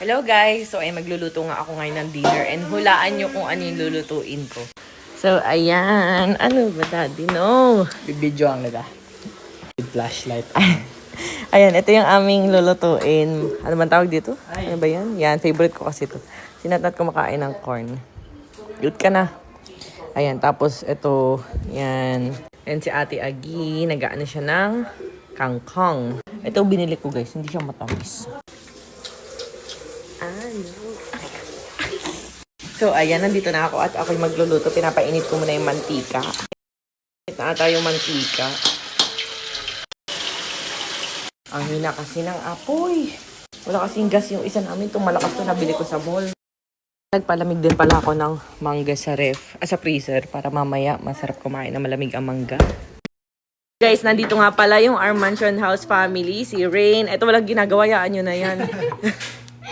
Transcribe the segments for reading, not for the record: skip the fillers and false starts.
Hello guys! So ay magluluto nga ako ngayon ng dinner and hulaan nyo kung ano yung lulutuin ko. So ayan, ano ba daddy? No! Bibidyo ang nila. With flashlight. Ayan, ito yung aming lulutuin. Ano bang tawag dito? Ano ba yan? Yan, favorite ko kasi ito. Sinatnat ko makain ng corn. Good ka na. Ayan, tapos ito, yan. And si Ate Agi, nag-ano siya ng kangkong. Ito binili ko guys, hindi siya matamis. So, ayan, nandito na ako at ako'y magluluto. Pinapainit ko muna yung mantika. Init na ata yung mantika. Ang hina kasi ng apoy. Wala kasing gas yung isa namin. Itong malakas to nabili ko sa mall. Nagpalamig din pala ako ng mangga sa ref, sa freezer para mamaya masarap kumain na malamig ang mangga. Guys, nandito nga pala yung our mansion house family, si Rain. Ito walang ginagawa, yaan nyo na yan.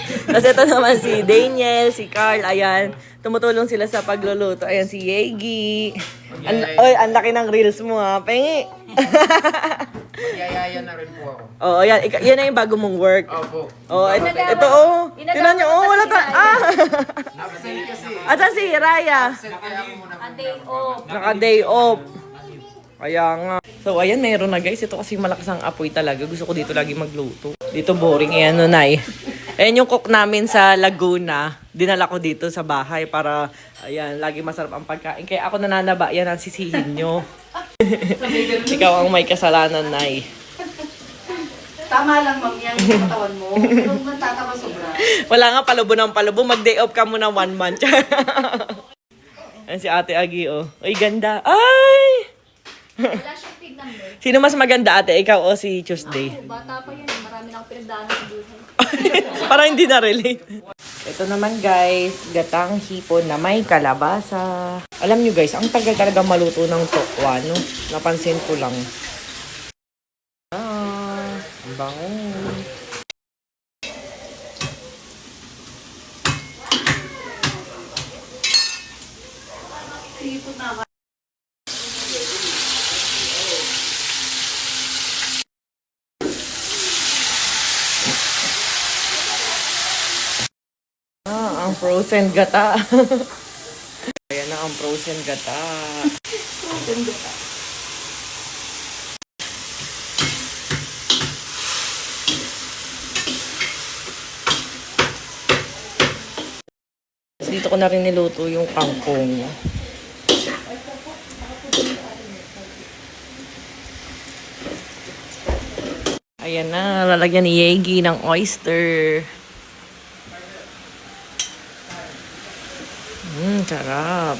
Tapos ito naman si Daniel, si Carl, ayan. Tumutulong sila sa pagluluto. Ayan si Yegi. Ang laki ng reels mo ha, pengi. Yayaya na rin po ako. Oo, yan. Yan na yung bago mong work. Opo. Oo, ito oh. Tingnan nyo, oh, wala ta. Absent kasi. Asan si Raya? Absent kaya ako muna. Naka-day off. Kaya nga. So, ayan, meron na guys. Ito kasi malakas ang apoy talaga. Gusto ko dito lagi magluto. Dito boring. Ayan, Nunay. Ayan yung cook namin sa Laguna. Dinala ko dito sa bahay para, ayan, lagi masarap ang pagkain. Kaya ako nananaba. Yan ang sisihin nyo. Ikaw ang may kasalanan, Nay. Tama lang, ma'am, yan yung katawan mo. Pero kung tatawa sobra. Wala nga, palubo ng palubo. Mag-day off ka muna 1 month. Ayan si Ate Agi, oh. Uy, ganda. Ay! Wala siyang pig number. Sino mas maganda, ate? Ikaw o si Tuesday? Ako, bata pa yun. Marami na akong pinagdaanan sa buhay. Parang hindi na-relate. Ito naman guys, gatang hipon na may kalabasa. Alam nyo guys, ang tagal talaga maluto ng tokwa, no? Napansin ko lang. Ang bango. Sipot na ako. Ang frozen gata. Ayan na ang frozen gata. Frozen gata. Dito ko na rin niluto yung kangkong. Ayan na, lalagyan ni Yegi ng oyster. Sarap.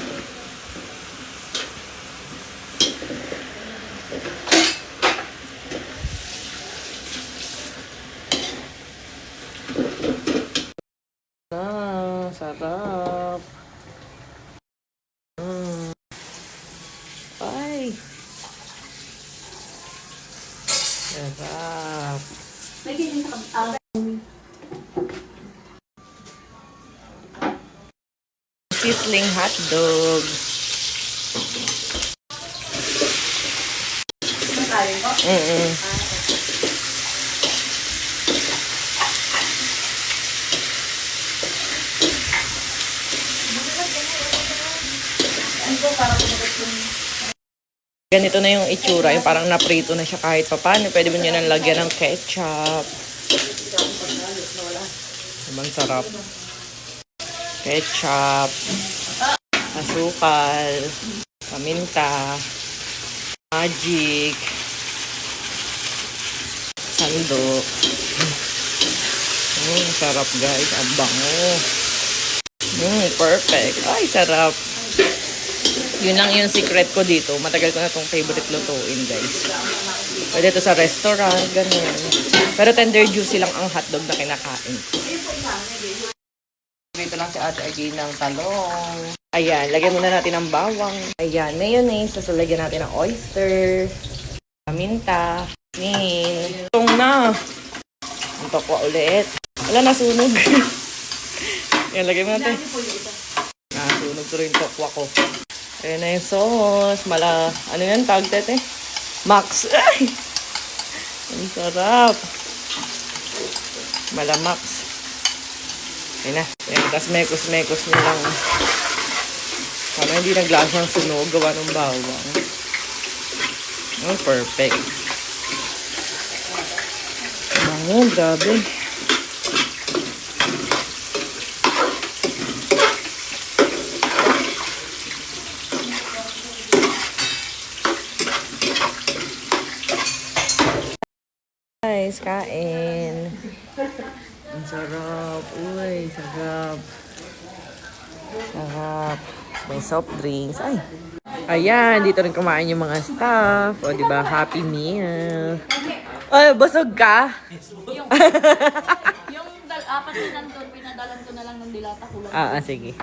Sarap. Ay. Sarap. May ganyan sa Sizzling hotdog. Makain ko? Ano ko para kumagat yung... Ganito na yung itsura. Yung parang naprito na siya kahit pa paano. Pwede mo nyo nang lagyan ng ketchup. Ibang sarap. Ketchup. Asukal. Paminta. Magic. Sando. Sarap guys. Ang bango. Perfect. Ay, sarap. Yun lang yung secret ko dito. Matagal ko na itong favorite lutuin, guys. Pwede ito sa restaurant, ganun. Pero tender juicy lang ang hotdog na kinakain ko. Dito lang si Ate Agi ng talong. Ayan, lagyan muna natin ng bawang. Ayan, mayonnaise. Tapos lagyan natin ng oyster. Paminta. Itong na. Ang tokwa ulit. Wala, nasunog. Ayan, lagyan mo natin. Nasunog to rin tokwa ko. Ayan na yung sauce. Ano yan? Tawag tete? Max. Ay! Ang sarap. Malamax. Ayun na. Ayan, tapos mekos-mekos nyo lang. Sana hindi naglasang sunog. Gawa ng bawang. Oh, perfect. Bango, grabe. Guys, kain. Ang sarap. Uy, sarap. Sarap. May soft drinks. Ay. Ayan, dito rin kumain yung mga staff. O, di ba? Happy meal. Ay, busog ka? Yung apat na nandun, pinadalan ko na lang ng dilata ko lang. Sige.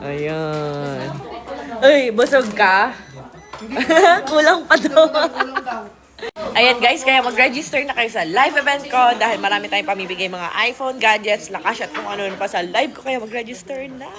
Ayan. Ay, busog ka? Kulang pa daw. Ayan guys, kaya mag-register na kayo sa live event ko dahil marami tayong pamibigay mga iPhone, gadgets, lakas at kung ano pa sa live ko. Kaya mag-register na.